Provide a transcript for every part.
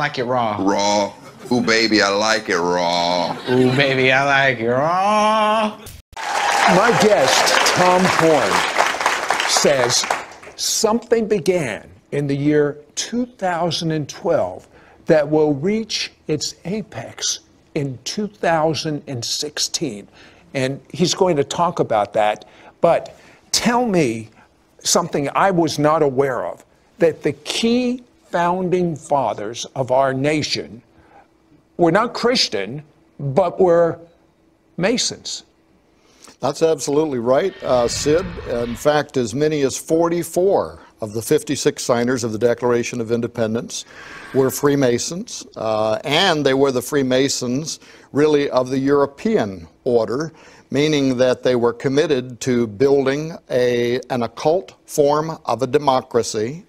like it raw. Raw. Ooh, baby, I like it raw. Ooh, baby, I like it raw. My guest, Tom Horn, says something began in the year 2012 that will reach its apex in 2016. And he's going to talk about that. But tell me something I was not aware of, that the key founding fathers of our nation were not Christian, but were Masons. That's absolutely right, Sid. In fact, as many as 44 of the 56 signers of the Declaration of Independence were Freemasons, and they were the Freemasons really of the European order, meaning that they were committed to building an occult form of a democracy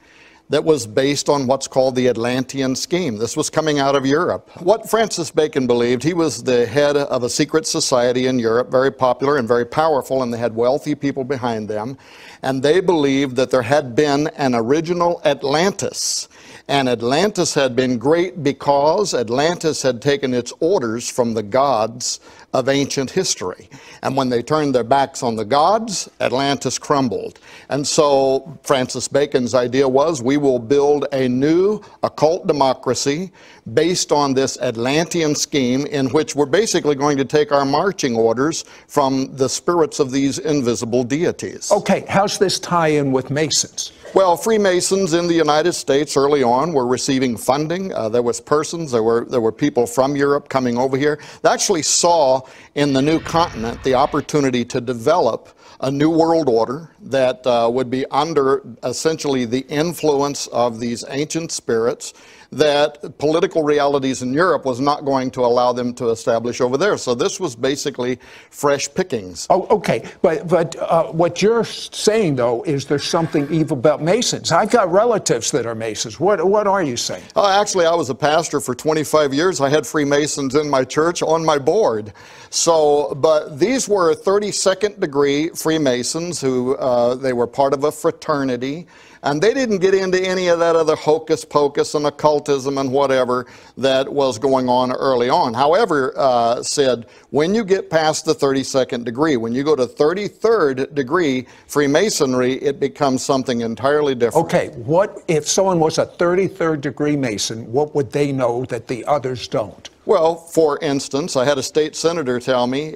that was based on what's called the Atlantean scheme. This was coming out of Europe. What Francis Bacon believed, he was the head of a secret society in Europe, very popular and very powerful, and they had wealthy people behind them. And they believed that there had been an original Atlantis. And Atlantis had been great because Atlantis had taken its orders from the gods of ancient history. And when they turned their backs on the gods, Atlantis crumbled. And so Francis Bacon's idea was, we will build a new occult democracy based on this Atlantean scheme in which we're basically going to take our marching orders from the spirits of these invisible deities. Okay, how's this tie in with Masons? Well, Freemasons in the United States early on were receiving funding. There was persons, there were people from Europe coming over here. They actually saw in the new continent the opportunity to develop a new world order that would be under essentially the influence of these ancient spirits that political realities in Europe was not going to allow them to establish over there. So this was basically fresh pickings. Oh, okay. But what you're saying, though, is there's something evil about Masons. I've got relatives that are Masons. What are you saying? Actually, I was a pastor for 25 years. I had Freemasons in my church on my board. So, but these were 32nd degree Freemasons who, they were part of a fraternity. And they didn't get into any of that other hocus pocus and occultism and whatever that was going on early on. However, Sid, when you get past the 32nd degree, when you go to 33rd degree Freemasonry, it becomes something entirely different. Okay, what if someone was a 33rd degree Mason, what would they know that the others don't? Well, for instance, I had a state senator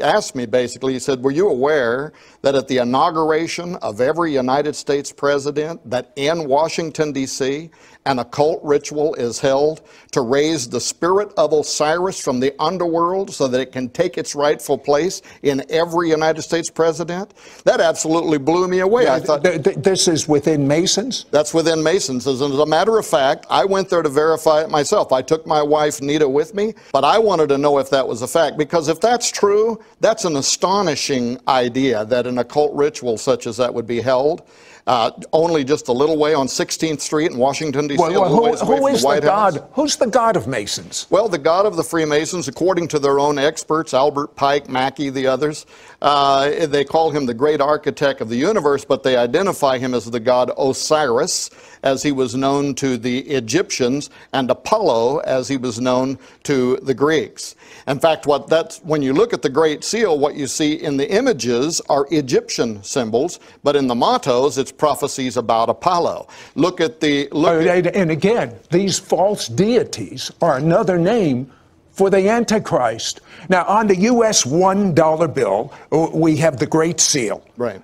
ask me basically, he said, were you aware that at the inauguration of every United States president, that in Washington, D.C., an occult ritual is held to raise the spirit of Osiris from the underworld so that it can take its rightful place in every United States president? That absolutely blew me away. I thought, this is within Masons? That's within Masons. As a matter of fact, I went there to verify it myself. I took my wife, Nita, with me, but I wanted to know if that was a fact, because if that's true, that's an astonishing idea that an occult ritual such as that would be held. Only just a little way on 16th Street in Washington, D.C. Who is the God? Who's the God of Masons? Well, the God of the Freemasons, according to their own experts, Albert Pike, Mackey, the others, they call him the great architect of the universe, but they identify him as the God Osiris, as he was known to the Egyptians, and Apollo, as he was known to the Greeks. In fact, when you look at the Great Seal, what you see in the images are Egyptian symbols, but in the mottos, it's prophecies about Apollo. And again, these false deities are another name for the Antichrist. Now, on the U.S. $1 bill, we have the Great Seal. Right.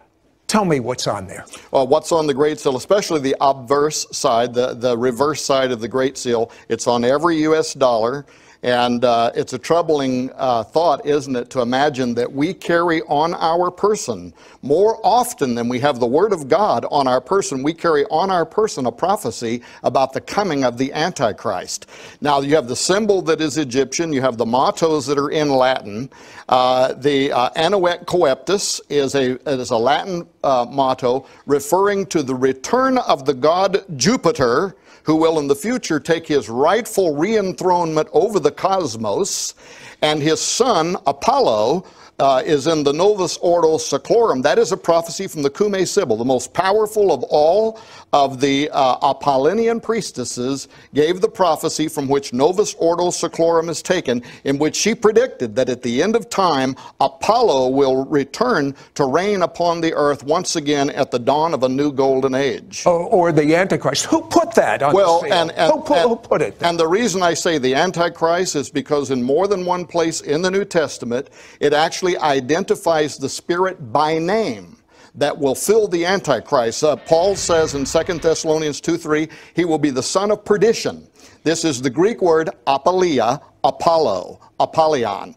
Tell me what's on there. Well, what's on the Great Seal, especially the obverse side, the reverse side of the Great Seal, it's on every U.S. dollar. And it's a troubling thought, isn't it, to imagine that we carry on our person, more often than we have the Word of God on our person, we carry on our person a prophecy about the coming of the Antichrist. Now, you have the symbol that is Egyptian, you have the mottos that are in Latin. The Anuet Coeptus is a Latin motto referring to the return of the god Jupiter, who will in the future take his rightful re-enthronement over the cosmos, and his son, Apollo, is in the Novus Ordo Seclorum. That is a prophecy from the Cumae Sibyl, the most powerful of all of the Apollinian priestesses, gave the prophecy from which Novus Ordo Seclorum is taken, in which she predicted that at the end of time, Apollo will return to reign upon the earth once again at the dawn of a new golden age. Or the Antichrist. Who put that on the seal? Who put it there? And the reason I say the Antichrist is because in more than one place in the New Testament, it actually identifies the spirit by name that will fill the Antichrist. Paul says in 2 Thessalonians 2:3, he will be the son of perdition. This is the Greek word apoleia, Apollo, Apollyon.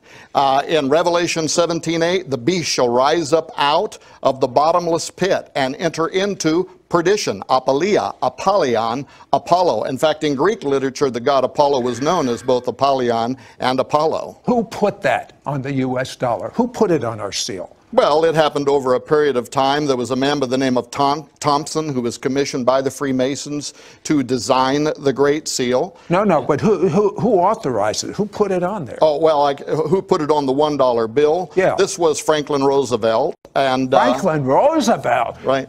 In Revelation 17:8, the beast shall rise up out of the bottomless pit and enter into perdition, Apoleia, Apollyon, Apollo. In fact, in Greek literature, the god Apollo was known as both Apollyon and Apollo. Who put that on the U.S. dollar? Who put it on our seal? Well, it happened over a period of time. There was a man by the name of Thompson who was commissioned by the Freemasons to design the Great Seal. No, but who authorized it? Who put it on there? Oh, well, who put it on the $1 bill? Yeah. This was Franklin Roosevelt. And Franklin Roosevelt? Right.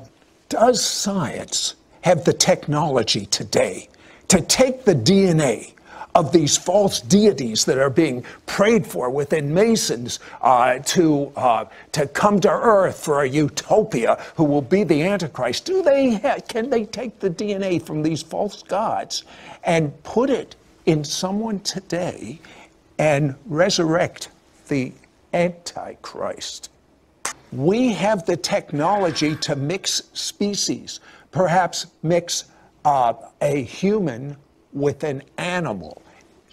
Does science have the technology today to take the DNA of these false deities that are being prayed for within Masons to come to earth for a utopia who will be the Antichrist? Can they take the DNA from these false gods and put it in someone today and resurrect the Antichrist? We have the technology to mix species, perhaps mix a human with an animal.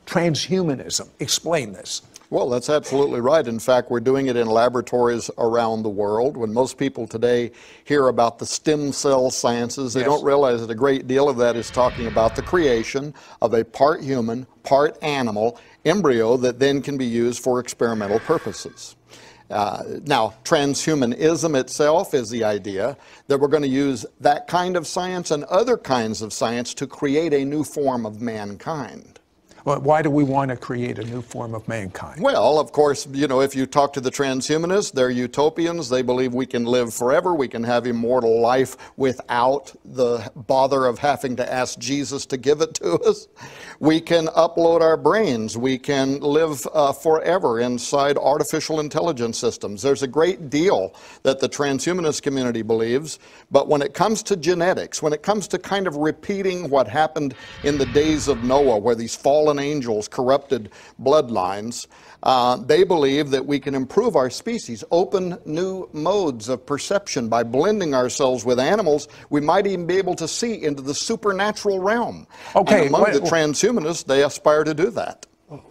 Transhumanism. Explain this. Well, that's absolutely right. In fact, we're doing it in laboratories around the world. When most people today hear about the stem cell sciences, they don't realize that a great deal of that is talking about the creation of a part human, part animal embryo that then can be used for experimental purposes. Now, transhumanism itself is the idea that we're going to use that kind of science and other kinds of science to create a new form of mankind. Well, why do we want to create a new form of mankind? Well, of course, you know, if you talk to the transhumanists, they're utopians. They believe we can live forever. We can have immortal life without the bother of having to ask Jesus to give it to us. We can upload our brains. We can live forever inside artificial intelligence systems. There's a great deal that the transhumanist community believes, but when it comes to genetics, when it comes to kind of repeating what happened in the days of Noah, where these fallen angels corrupted bloodlines, they believe that we can improve our species, open new modes of perception by blending ourselves with animals. We might even be able to see into the supernatural realm. Okay, and among the transhumanists, they aspire to do that.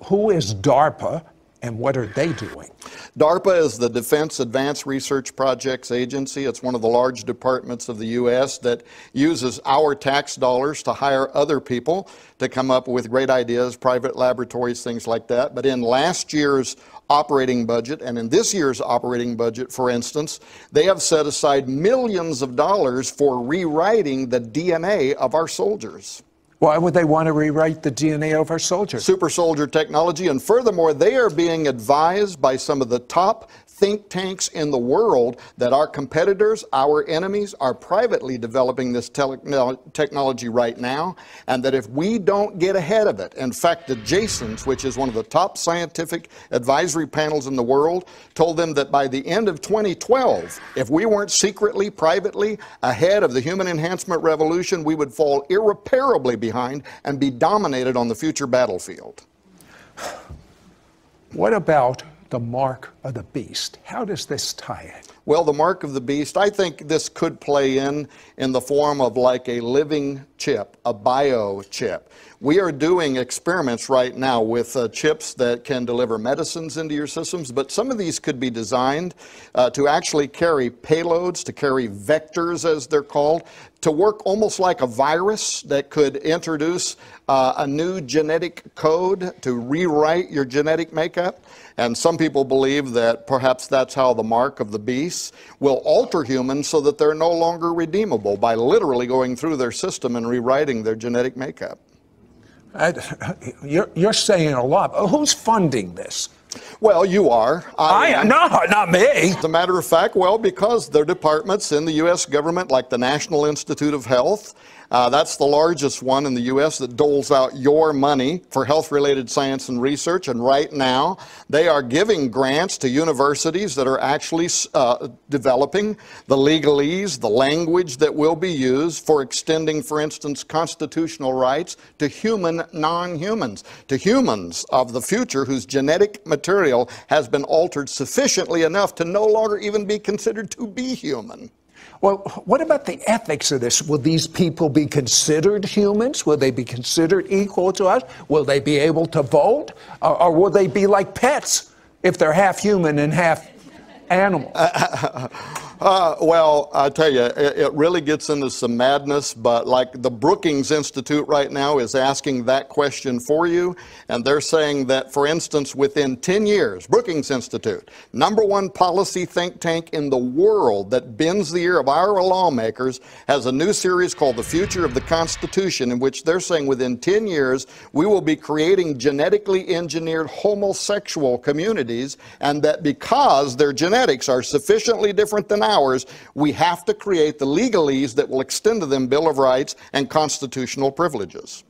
Who is DARPA and what are they doing? DARPA is the Defense Advanced Research Projects Agency. It's one of the large departments of the U.S. that uses our tax dollars to hire other people to come up with great ideas, private laboratories, things like that. But in last year's operating budget and in this year's operating budget, for instance, they have set aside millions of dollars for rewriting the DNA of our soldiers. Why would they want to rewrite the DNA of our soldiers? Super soldier technology, and furthermore, they are being advised by some of the top think tanks in the world that our competitors, our enemies, are privately developing this technology right now, and that if we don't get ahead of it, in fact, the Jasons, which is one of the top scientific advisory panels in the world, told them that by the end of 2012, if we weren't secretly, privately ahead of the human enhancement revolution, we would fall irreparably behind and be dominated on the future battlefield. What about the mark of the beast? How does this tie in? Well, the mark of the beast, I think this could play in the form of like a living chip, a biochip. We are doing experiments right now with chips that can deliver medicines into your systems, but some of these could be designed to actually carry payloads, to carry vectors, as they're called, to work almost like a virus that could introduce a new genetic code to rewrite your genetic makeup. And some people believe that perhaps that's how the mark of the beast will alter humans so that they're no longer redeemable by literally going through their system and rewriting their genetic makeup. You're saying a lot. Who's funding this? Well, you are. I am. No, not me. As a matter of fact, well, because there are departments in the U.S. government like the National Institute of Health. That's the largest one in the U.S. that doles out your money for health-related science and research. And right now, they are giving grants to universities that are actually developing the legalese, the language that will be used for extending, for instance, constitutional rights to human non-humans, to humans of the future whose genetic material has been altered sufficiently enough to no longer even be considered to be human. Well, what about the ethics of this? Will these people be considered humans? Will they be considered equal to us? Will they be able to vote? Or will they be like pets if they're half human and half animal? Well, I tell you, it really gets into some madness, but like the Brookings Institute right now is asking that question for you, and they're saying that, for instance, within 10 years, Brookings Institute, #1 policy think tank in the world that bends the ear of our lawmakers, has a new series called The Future of the Constitution, in which they're saying within 10 years, we will be creating genetically engineered homosexual communities, and that because their genetics are sufficiently different than ours, we have to create the legalese that will extend to them Bill of Rights and constitutional privileges.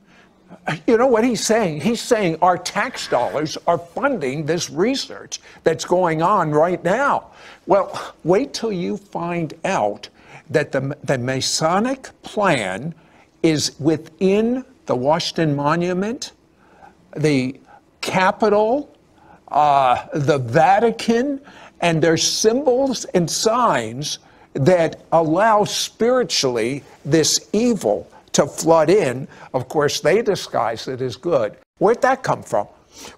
You know what he's saying? He's saying our tax dollars are funding this research that's going on right now. Well, wait till you find out that the Masonic plan is within the Washington Monument, the Capitol, the Vatican, and there's symbols and signs that allow spiritually this evil to flood in. Of course, they disguise it as good. Where'd that come from?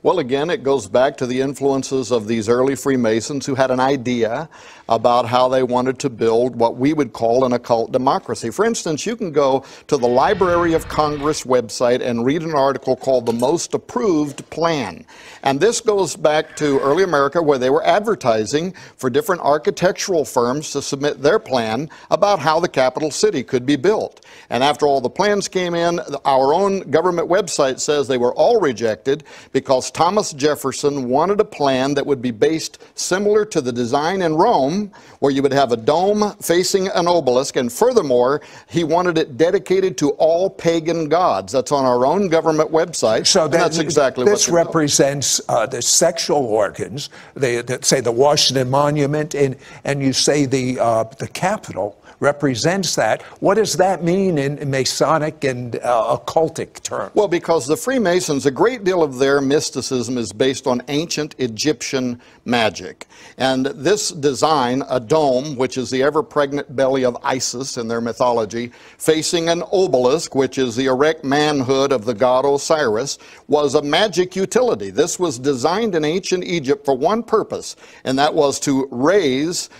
Well, again, it goes back to the influences of these early Freemasons who had an idea about how they wanted to build what we would call an occult democracy. For instance, you can go to the Library of Congress website and read an article called The Most Approved Plan. And this goes back to early America, where they were advertising for different architectural firms to submit their plan about how the capital city could be built. And after all the plans came in, our own government website says they were all rejected because Thomas Jefferson wanted a plan that would be based similar to the design in Rome, where you would have a dome facing an obelisk, and furthermore, he wanted it dedicated to all pagan gods. That's on our own government website, so that's exactly what this represents the sexual organs. They say the Washington Monument, and you say the Capitol represents that. What does that mean in Masonic and occultic terms? Well, because the Freemasons, a great deal of their mysticism is based on ancient Egyptian magic. And this design, a dome, which is the ever-pregnant belly of Isis in their mythology, facing an obelisk, which is the erect manhood of the god Osiris, was a magic utility. This was designed in ancient Egypt for one purpose, and that was to raise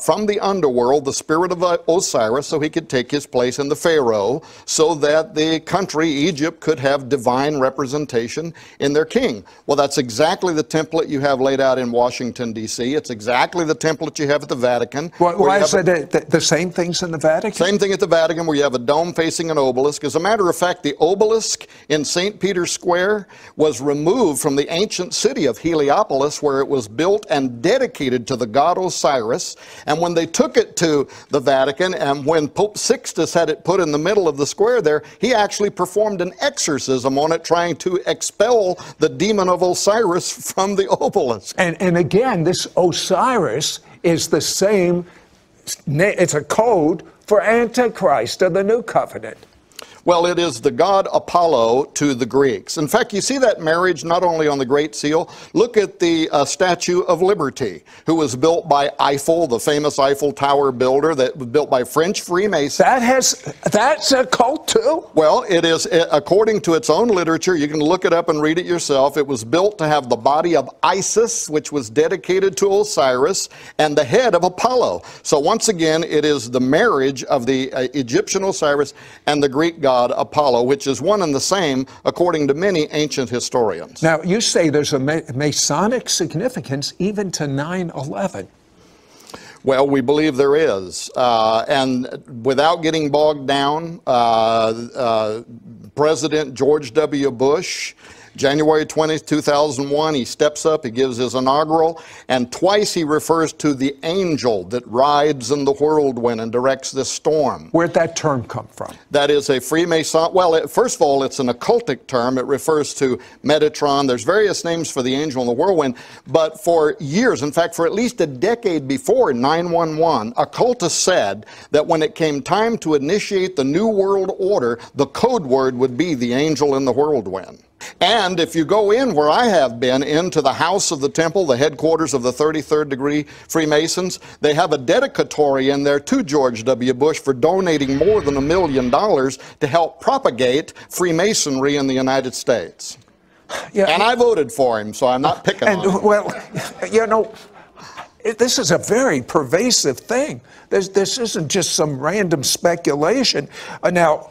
from the underworld the spirit of Osiris so he could take his place in the Pharaoh, so that the country, Egypt, could have divine representation in their king. Well, that's exactly the template you have laid out in Washington, D.C. It's exactly the template you have at the Vatican. Why is it the same things in the Vatican? Same thing at the Vatican, where you have a dome facing an obelisk. As a matter of fact, the obelisk in St. Peter's Square was removed from the ancient city of Heliopolis, where it was built and dedicated to the god Osiris. And when they took it to the Vatican, and when Pope Sixtus had it put in the middle of the square there, he actually performed an exorcism on it, trying to expel the demon of Osiris from the obelisk. And again, this Osiris is the same, it's a code for Antichrist of the New Covenant. Well, it is the god Apollo to the Greeks. In fact, you see that marriage not only on the Great Seal. Look at the Statue of Liberty, who was built by Eiffel, the famous Eiffel Tower builder, that was built by French Freemasons. That's a cult too? Well, it is, according to its own literature, you can look it up and read it yourself. It was built to have the body of Isis, which was dedicated to Osiris, and the head of Apollo. So once again, it is the marriage of the Egyptian Osiris and the Greek god Apollo, which is one and the same according to many ancient historians. Now, you say there's a Masonic significance even to 9/11. Well, we believe there is. And without getting bogged down, President George W. Bush January 20th, 2001, he steps up, he gives his inaugural, and twice he refers to the angel that rides in the whirlwind and directs this storm. Where'd that term come from? That is a Freemason, well, first of all, it's an occultic term. It refers to Metatron. There's various names for the angel in the whirlwind, but for years, in fact, for at least a decade before 911, occultists said that when it came time to initiate the New World Order, the code word would be the angel in the whirlwind. And if you go in where I have been, into the house of the temple, the headquarters of the 33rd degree Freemasons, they have a dedicatory in there to George W. Bush for donating more than $1 million to help propagate Freemasonry in the United States. Yeah, and I voted for him, so I'm not picking on him. Well, you know, this is a very pervasive thing. This isn't just some random speculation. Now,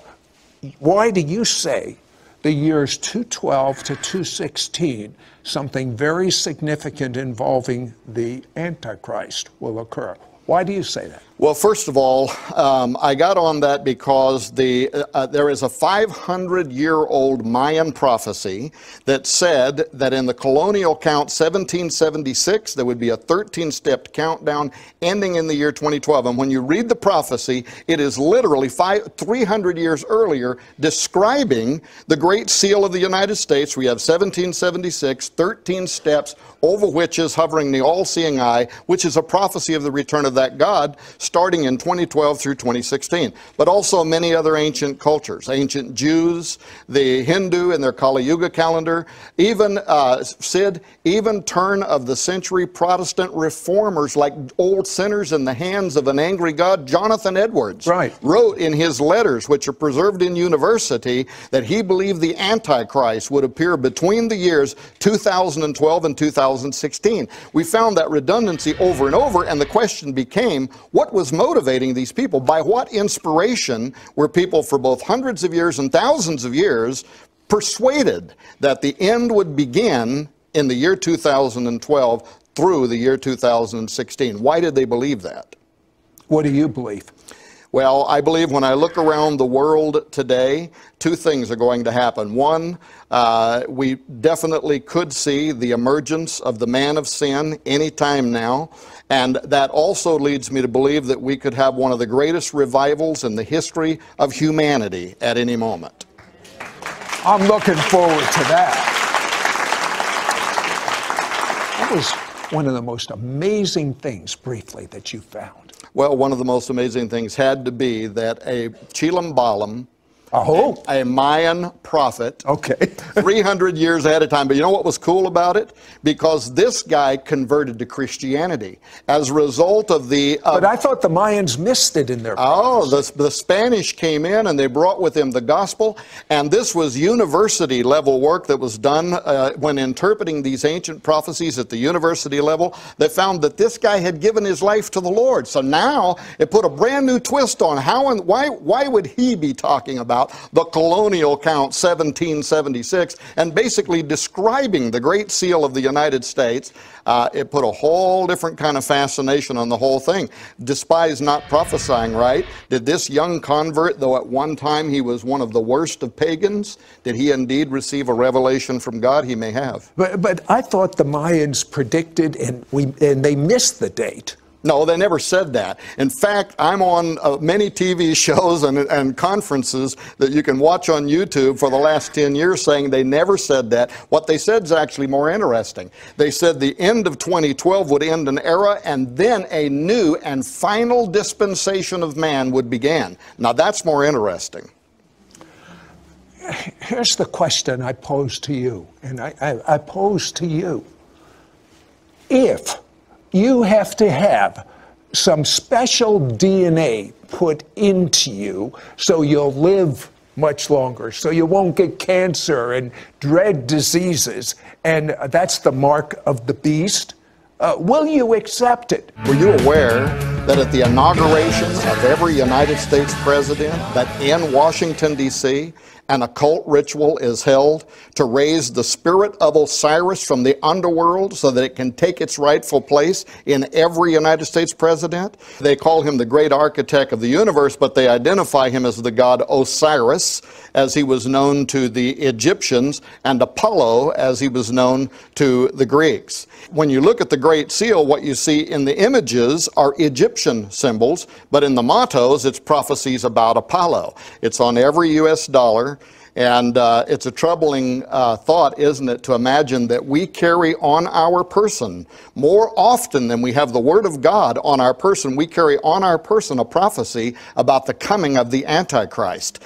why do you say the years 212 to 216, something very significant involving the Antichrist will occur? Why do you say that? Well, first of all, I got on that because there is a 500-year-old Mayan prophecy that said that in the colonial count 1776, there would be a 13-step countdown ending in the year 2012. And when you read the prophecy, it is literally 300 years earlier describing the Great Seal of the United States. We have 1776, 13 steps, over which is hovering the all-seeing eye, which is a prophecy of the return of that God, starting in 2012 through 2016, but also many other ancient cultures, ancient Jews, the Hindu and their Kali Yuga calendar, even, Sid, even turn of the century Protestant reformers like old sinners in the hands of an angry God, Jonathan Edwards, wrote in his letters, which are preserved in university, that he believed the Antichrist would appear between the years 2012 and 2016. We found that redundancy over and over, and the question became, what was motivating these people? By what inspiration were people for both hundreds of years and thousands of years persuaded that the end would begin in the year 2012 through the year 2016? Why did they believe that? What do you believe? Well, I believe when I look around the world today, two things are going to happen. One, we definitely could see the emergence of the man of sin anytime now. And that also leads me to believe that we could have one of the greatest revivals in the history of humanity at any moment. I'm looking forward to that. What was one of the most amazing things, briefly, that you found? Well, one of the most amazing things had to be that a Chilam Balam, a Mayan prophet, 300 years ahead of time. But you know what was cool about it? Because this guy converted to Christianity as a result of the... but I thought the Mayans missed it in their prophecy. The Spanish came in and they brought with them the gospel. And this was university level work that was done when interpreting these ancient prophecies at the university level. They found that this guy had given his life to the Lord. So now it put a brand new twist on how and why would he be talking about the colonial count 1776 and basically describing the Great Seal of the United States. It put a whole different kind of fascination on the whole thing. Despise not prophesying, right? Did this young convert, though at one time he was one of the worst of pagans, did he indeed receive a revelation from God? He may have. But I thought the Mayans predicted, and they missed the date. No, they never said that. In fact, I'm on many TV shows and conferences that you can watch on YouTube for the last 10 years saying they never said that. What they said is actually more interesting. They said the end of 2012 would end an era and then a new and final dispensation of man would begin. Now that's more interesting. Here's the question I pose to you, and I pose to you. If you have to have some special DNA put into you so you'll live much longer, so you won't get cancer and dread diseases, and that's the mark of the beast. Will you accept it? Were you aware that at the inauguration of every United States president, that in Washington, D.C., an occult ritual is held to raise the spirit of Osiris from the underworld so that it can take its rightful place in every United States president. They call him the great architect of the universe, but they identify him as the god Osiris, as he was known to the Egyptians, and Apollo, as he was known to the Greeks. When you look at the Great Seal, what you see in the images are Egyptian symbols, but in the mottos, it's prophecies about Apollo. It's on every U.S. dollar. And it's a troubling thought, isn't it, to imagine that we carry on our person, more often than we have the Word of God on our person, we carry on our person a prophecy about the coming of the Antichrist.